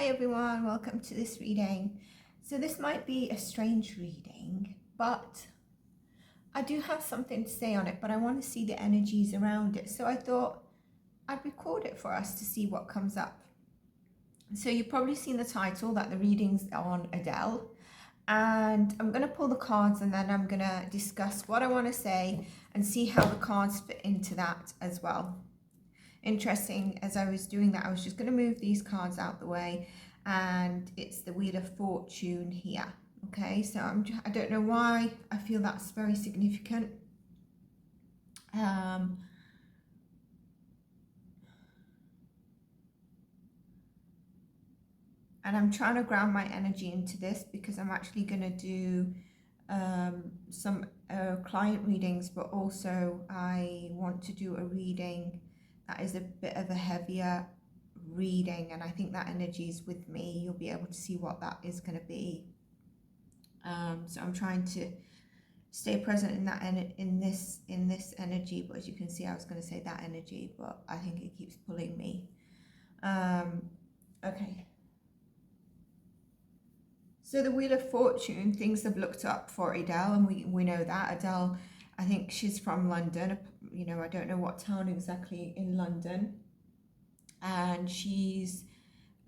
Hi everyone, welcome to this reading. So this might be a strange reading, but I do have something to say on it, but I want to see the energies around it. So I thought I'd record it for us to see what comes up. So you've probably seen the title that the reading's on Adele. And I'm going to pull the cards and then I'm going to discuss what I want to say and see how the cards fit into that as well. Interesting, as I was doing that, I was just going to move these cards out the way, and it's the Wheel of Fortune here. Okay, so I don't know why I feel that's very significant. And I'm trying to ground my energy into this because I'm actually going to do some client readings, but also I want to do a reading that is a bit of a heavier reading, and I think that energy is with me. You'll be able to see what that is going to be. So I'm trying to stay present in that in this energy, but as you can see, I was going to say that energy, but I think it keeps pulling me. Okay. So the Wheel of Fortune, things have looked up for Adele, and we know that Adele, I think she's from London. You know, I don't know what town exactly in London. And she's,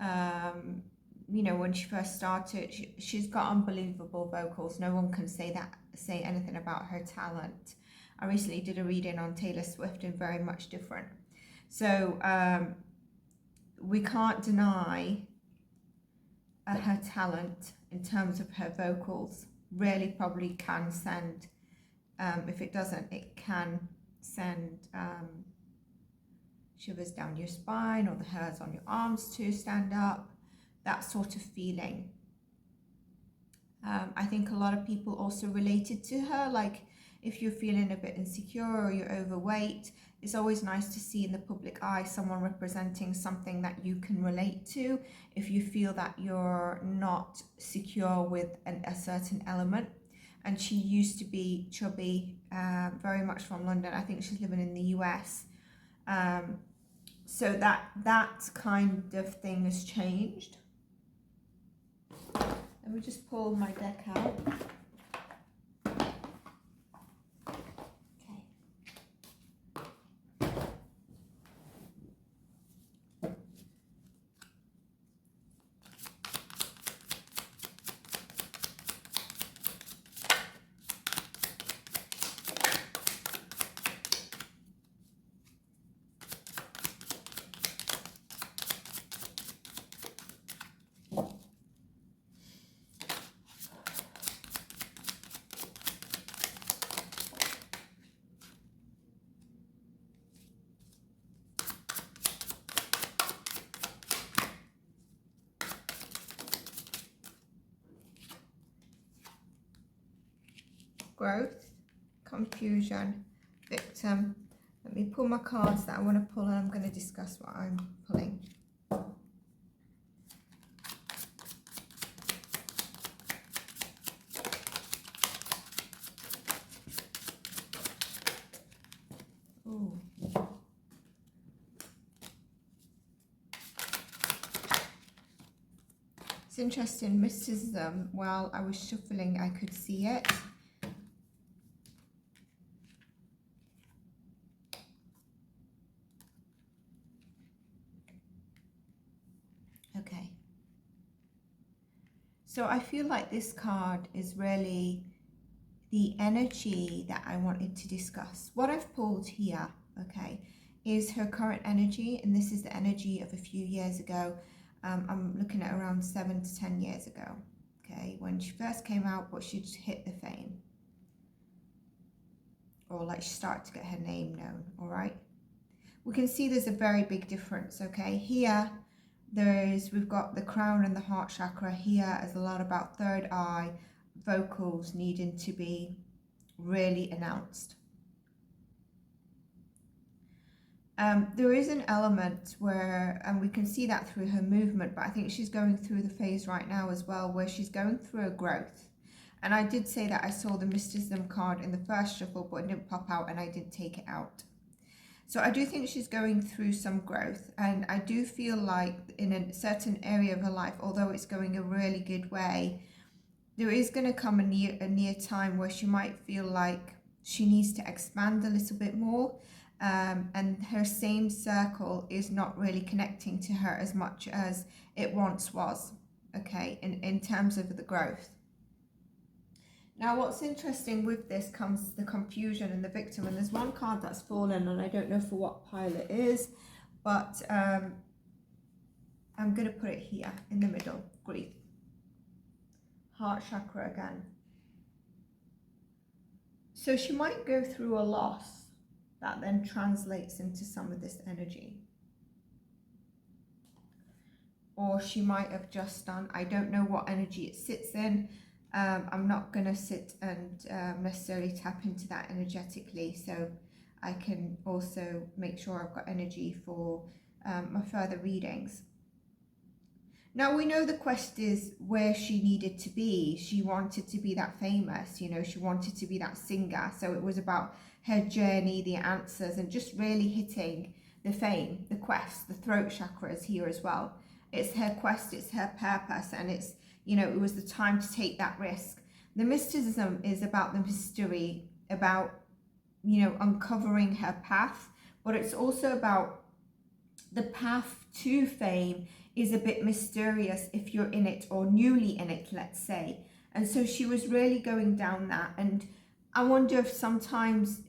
you know, when she first started, she's got unbelievable vocals. No one can say anything about her talent. I recently did a reading on Taylor Swift and very much different. So we can't deny her talent in terms of her vocals. Really probably can send, if it doesn't, it can send shivers down your spine, or the hairs on your arms to stand up, that sort of feeling. I think a lot of people also related to her, like if you're feeling a bit insecure or you're overweight, it's always nice to see in the public eye someone representing something that you can relate to if you feel that you're not secure with a certain element. And she used to be chubby, very much from London. I think she's living in the US. So that kind of thing has changed. Let me just pull my deck out. Growth, confusion, victim. Let me pull my cards that I want to pull, and I'm going to discuss what I'm pulling. Ooh. It's interesting, mysticism. While I was shuffling, I could see it. Okay. So I feel like this card is really the energy that I wanted to discuss. What I've pulled here, okay, is her current energy, and this is the energy of a few years ago. I'm looking at around 7 to 10 years ago, okay, when she first came out, but she'd hit the fame, or like she started to get her name known. All right, we can see there's a very big difference. Okay, here we've got the crown and the heart chakra. Here is a lot about third eye, vocals needing to be really announced. There is an element where, and we can see that through her movement, but I think she's going through the phase right now as well where she's going through a growth. And I did say that I saw the mysticism card in the first shuffle, but it didn't pop out and I didn't take it out. So I do think she's going through some growth, and I do feel like in a certain area of her life, although it's going a really good way, there is going to come a near time where she might feel like she needs to expand a little bit more, and her same circle is not really connecting to her as much as it once was, okay, in terms of the growth. Now, what's interesting with this comes the confusion and the victim, and there's one card that's fallen, and I don't know for what pile it is, but I'm going to put it here in the middle. Grief. Heart chakra again. So she might go through a loss that then translates into some of this energy. Or she might have just done, I don't know what energy it sits in. I'm not going to sit and necessarily tap into that energetically, so I can also make sure I've got energy for my further readings. Now, we know the quest is where she needed to be. She wanted to be that famous, you know, she wanted to be that singer. So it was about her journey, the answers, and just really hitting the fame, the quest. The throat chakra is here as well. It's her quest, it's her purpose, and it's, you know, it was the time to take that risk. The mysticism is about the mystery, about, you know, uncovering her path, but it's also about the path to fame is a bit mysterious if you're in it or newly in it, let's say. And so she was really going down that. And I wonder if sometimes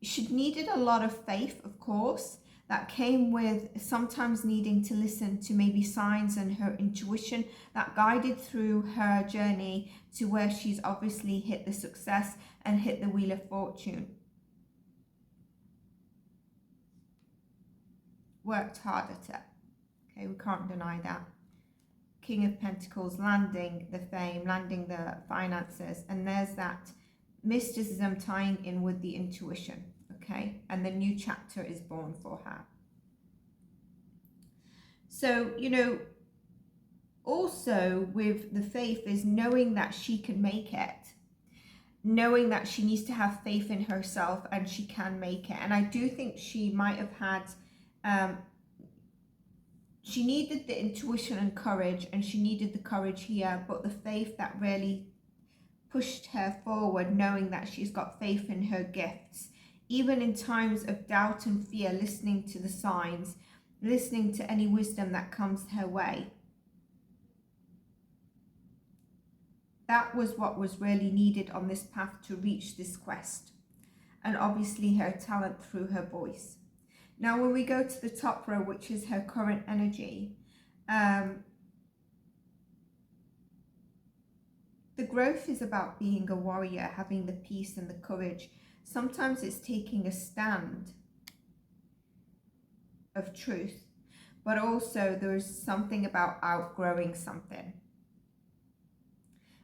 she needed a lot of faith, of course, that came with sometimes needing to listen to maybe signs and her intuition that guided through her journey to where she's obviously hit the success and hit the Wheel of Fortune. Worked hard at it. Okay, we can't deny that. King of Pentacles, landing the fame, landing the finances, and there's that mysticism tying in with the intuition, okay? And the new chapter is born for her. So, you know, also with the faith is knowing that she can make it, knowing that she needs to have faith in herself and she can make it. And I do think she might have had she needed the intuition and courage, and she needed the courage here, but the faith that really pushed her forward, knowing that she's got faith in her gifts, even in times of doubt and fear, listening to the signs, listening to any wisdom that comes her way. That was what was really needed on this path to reach this quest, and obviously her talent through her voice. Now, when we go to the top row, which is her current energy, the growth is about being a warrior, having the peace and the courage. Sometimes it's taking a stand of truth, but also there's something about outgrowing something.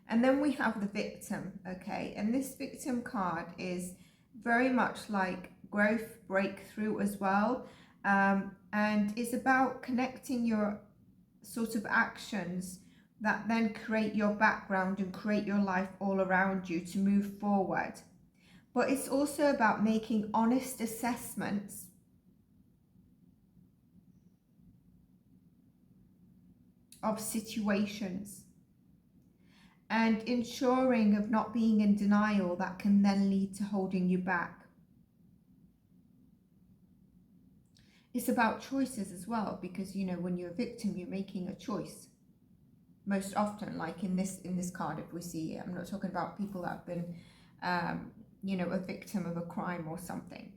And then we have the victim, okay? And this victim card is very much like growth, breakthrough as well, and it's about connecting your sort of actions that then create your background and create your life all around you to move forward. But it's also about making honest assessments of situations and ensuring of not being in denial that can then lead to holding you back. It's about choices as well, because, you know, when you're a victim, you're making a choice. Most often, like in this card, if we see it, I'm not talking about people that have been, you know, a victim of a crime or something.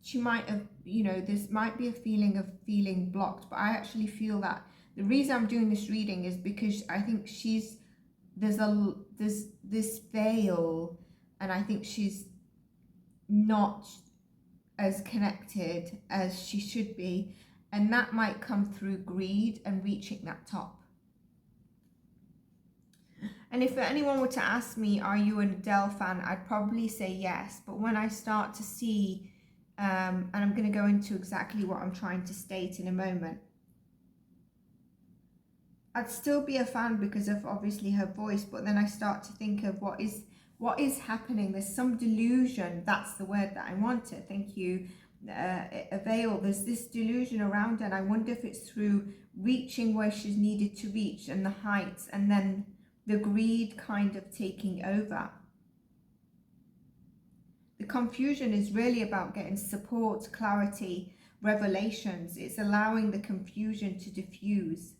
She might have, you know, this might be a feeling of feeling blocked, but I actually feel that the reason I'm doing this reading is because I think there's this veil, and I think she's not as connected as she should be, and that might come through greed and reaching that top. And if anyone were to ask me, are you an Adele fan, I'd probably say yes, but when I start to see and I'm going to go into exactly what I'm trying to state in a moment, I'd still be a fan because of obviously her voice, but then I start to think of what What is happening? There's some delusion. That's the word that I wanted. Thank you, Avail. There's this delusion around her, and I wonder if it's through reaching where she's needed to reach and the heights, and then the greed kind of taking over. The confusion is really about getting support, clarity, revelations. It's allowing the confusion to diffuse.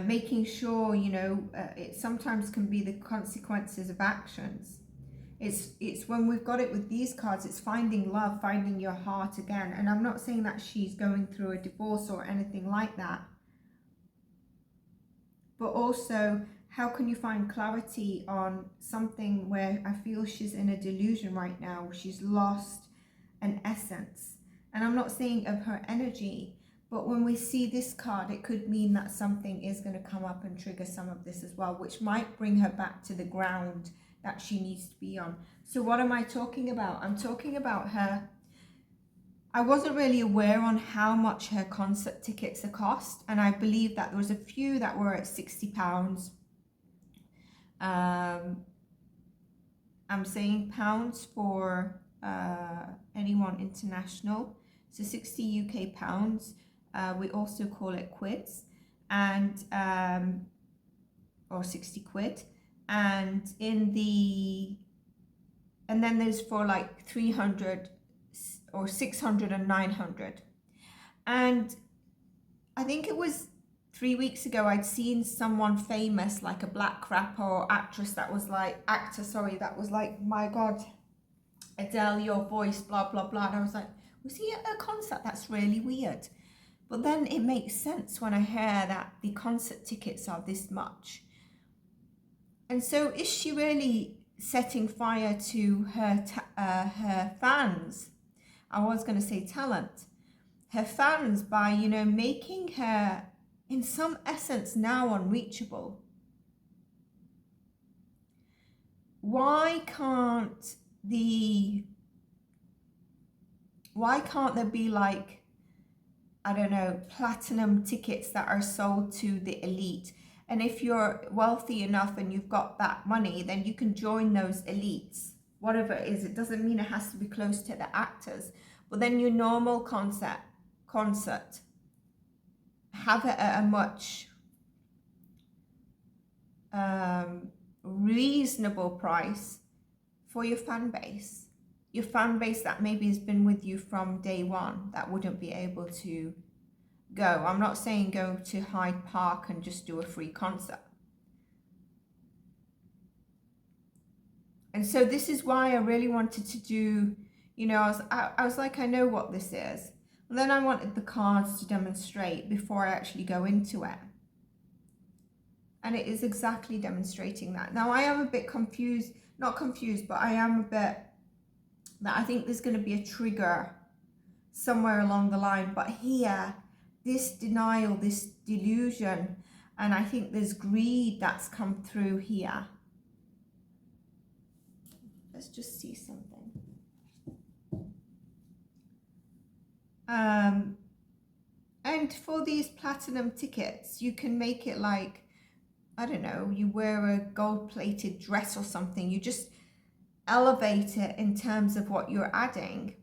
Making sure, you know, it sometimes can be the consequences of actions. It's when we've got it with these cards, it's finding love, finding your heart again. And I'm not saying that she's going through a divorce or anything like that. But also, how can you find clarity on something where I feel she's in a delusion right now? She's lost an essence. And I'm not saying of her energy, but when we see this card, it could mean that something is going to come up and trigger some of this as well, which might bring her back to the ground that she needs to be on. So what am I talking about? I'm talking about her. I wasn't really aware on how much her concert tickets are cost, and I believe that there was a few that were at £60. I'm saying pounds for anyone international, so 60 UK pounds. We also call it quids, and or 60 quid, and and then there's for like 300 or 600 and 900. And I think it was 3 weeks ago I'd seen someone famous, like a black rapper or actress, that was like that was like, my god, Adele, your voice, blah blah blah, and I was like, was he at a concert? That's really weird. But then it makes sense when I hear that the concert tickets are this much. And so is she really setting fire to her fans? I was going to say talent. Her fans by, you know, making her in some essence now unreachable. Why can't there be, like, I don't know, platinum tickets that are sold to the elite? And if you're wealthy enough and you've got that money, then you can join those elites, whatever it is. It doesn't mean it has to be close to the actors. But then your normal concert, have it at a much reasonable price for your fan base. Your fan base that maybe has been with you from day one, that wouldn't be able to go. I'm not saying go to Hyde Park and just do a free concert. And so this is why I really wanted to do, you know, I was like, I know what this is. And then I wanted the cards to demonstrate before I actually go into it. And it is exactly demonstrating that. Now I am a bit confused, not confused, but I am a bit that I think there's going to be a trigger somewhere along the line. But here, this denial, this delusion, and I think there's greed that's come through here. Let's just see something. And for these platinum tickets, you can make it like, I don't know, you wear a gold-plated dress or something. You just elevate it in terms of what you're adding.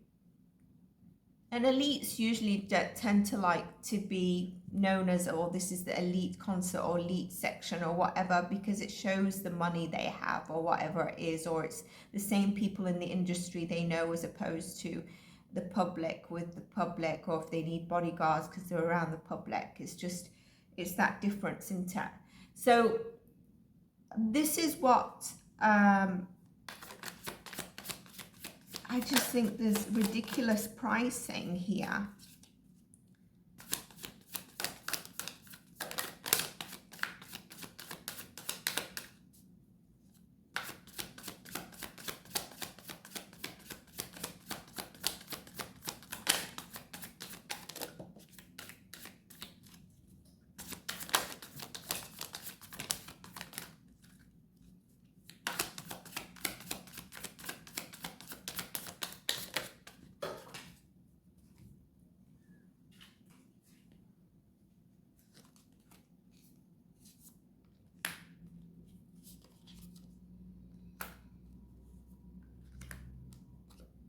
And elites usually tend to like to be known as, oh, this is the elite concert or elite section or whatever, because it shows the money they have or whatever it is, or it's the same people in the industry they know, as opposed to the public with the public, or if they need bodyguards because they're around the public. It's that difference in tech. So this is what I just think there's ridiculous pricing here.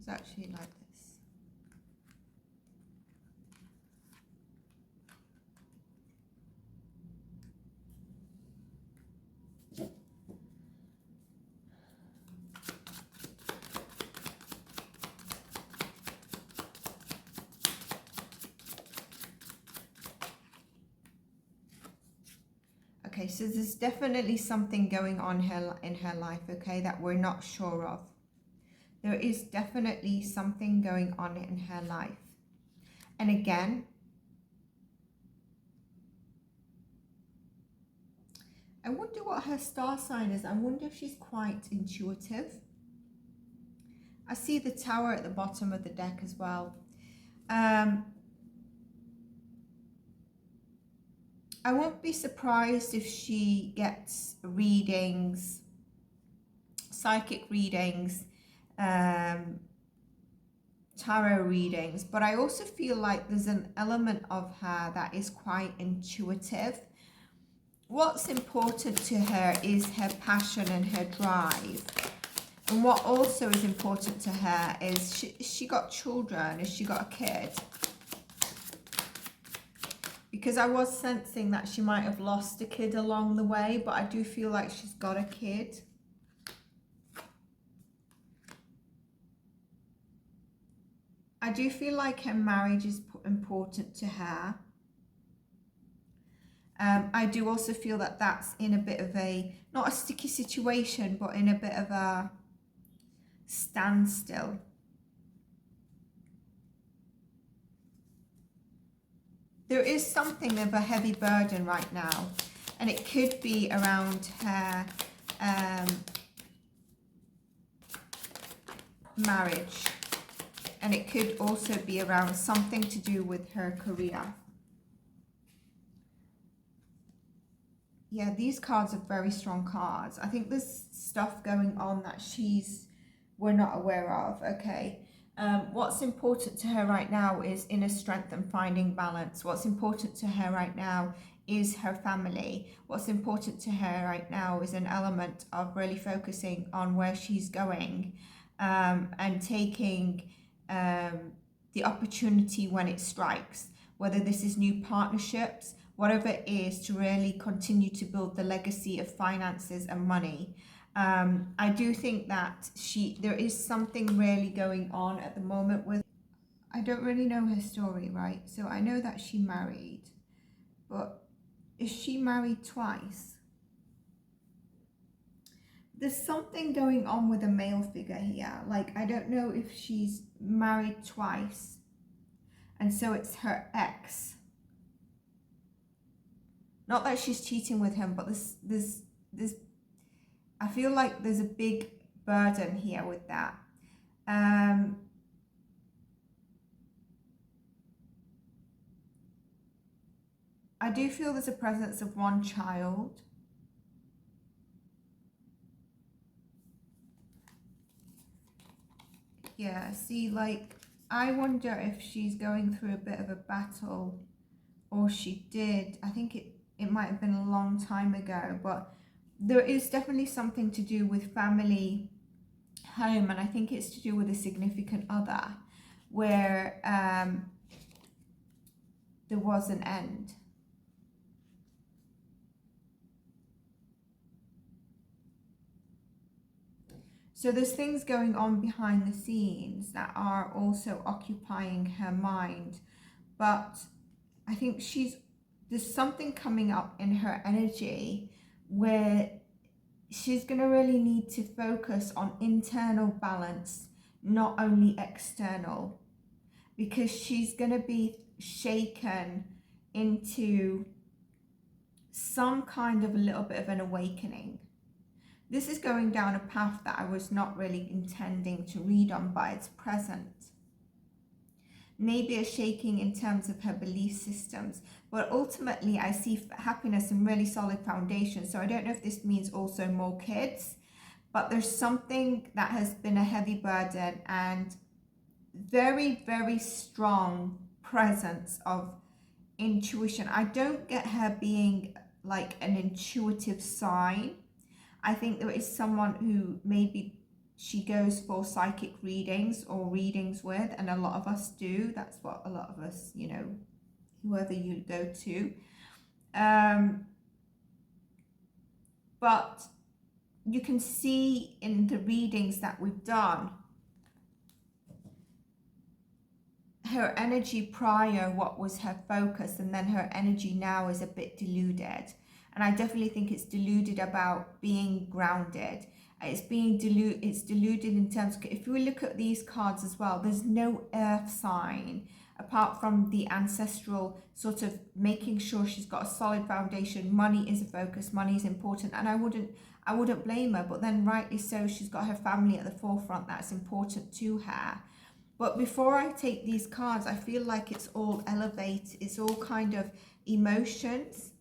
It's actually like this. Okay, so there's definitely something going on in her life, okay, that we're not sure of. There is definitely something going on in her life. And again, I wonder what her star sign is. I wonder if she's quite intuitive. I see the Tower at the bottom of the deck as well. I won't be surprised if she gets readings, psychic readings, tarot readings, but I also feel like there's an element of her that is quite intuitive. What's important to her is her passion and her drive. And what also is important to her is she got children, has she got a kid? Because I was sensing that she might have lost a kid along the way, but I do feel like she's got a kid. I do feel like her marriage is important to her. I do also feel that that's in a bit of a, not a sticky situation, but in a bit of a standstill. There is something of a heavy burden right now, and it could be around her marriage, and it could also be around something to do with her career. Yeah, these cards are very strong cards. I think there's stuff going on that we're not aware of, okay? What's important to her right now is inner strength and finding balance. What's important to her right now is her family. What's important to her right now is an element of really focusing on where she's going, and taking the opportunity when it strikes, whether this is new partnerships, whatever it is, to really continue to build the legacy of finances and money. I do think that there is something really going on at the moment with, I don't really know her story, right? So I know that she married, but is she married twice? There's something going on with a male figure here. Like, I don't know if she's married twice, and so it's her ex. Not that she's cheating with him, but this I feel like there's a big burden here with that. I do feel there's a presence of one child. Yeah, see, like, I wonder if she's going through a bit of a battle, or she did. I think it might have been a long time ago, but there is definitely something to do with family, home, and I think it's to do with a significant other, where there was an end. So there's things going on behind the scenes that are also occupying her mind, but I think there's something coming up in her energy where she's going to really need to focus on internal balance, not only external, because she's going to be shaken into some kind of a little bit of an awakening. This is going down a path that I was not really intending to read on, but it's present. Maybe a shaking in terms of her belief systems, but ultimately I see happiness and really solid foundation. So I don't know if this means also more kids, but there's something that has been a heavy burden and very, very strong presence of intuition. I don't get her being like an intuitive sign. I think there is someone who maybe she goes for psychic readings or readings with, and a lot of us do. That's what a lot of us, you know, whoever you go to. But you can see in the readings that we've done, her energy prior, what was her focus, and then her energy now is a bit deluded. And I definitely think it's deluded about being grounded. It's deluded in terms of, if we look at these cards as well, there's no earth sign apart from the ancestral sort of making sure she's got a solid foundation. Money is a focus, money is important, and I wouldn't blame her, but then rightly so, she's got her family at the forefront, that's important to her. But before I take these cards, I feel like it's all elevate, it's all kind of emotions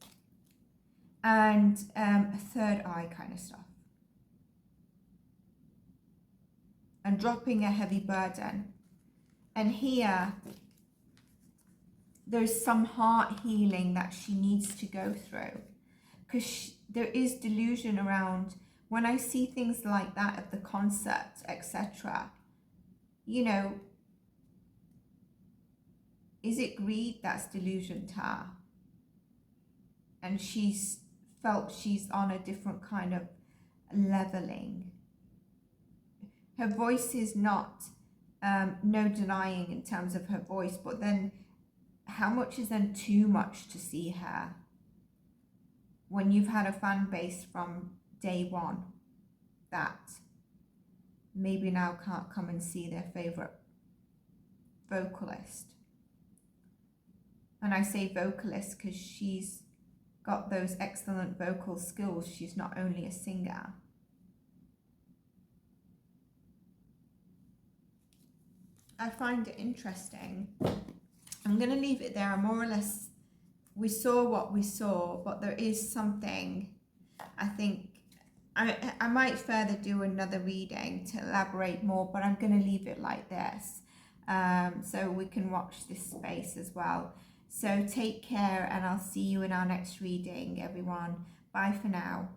and third eye kind of stuff. And dropping a heavy burden. And here, there's some heart healing that she needs to go through. Because there is delusion around, when I see things like that of the concept, etc., you know, is it greed that's delusion to her? And she's felt she's on a different kind of leveling. Her voice is not, no denying in terms of her voice, but then how much is then too much to see her when you've had a fan base from day one that maybe now can't come and see their favorite vocalist? And I say vocalist because she's got those excellent vocal skills. She's not only a singer. I find it interesting. I'm going to leave it there. More or less, we saw what we saw, but there is something, I think, I might further do another reading to elaborate more, but I'm going to leave it like this, so we can watch this space as well. So take care, and I'll see you in our next reading, everyone. Bye for now.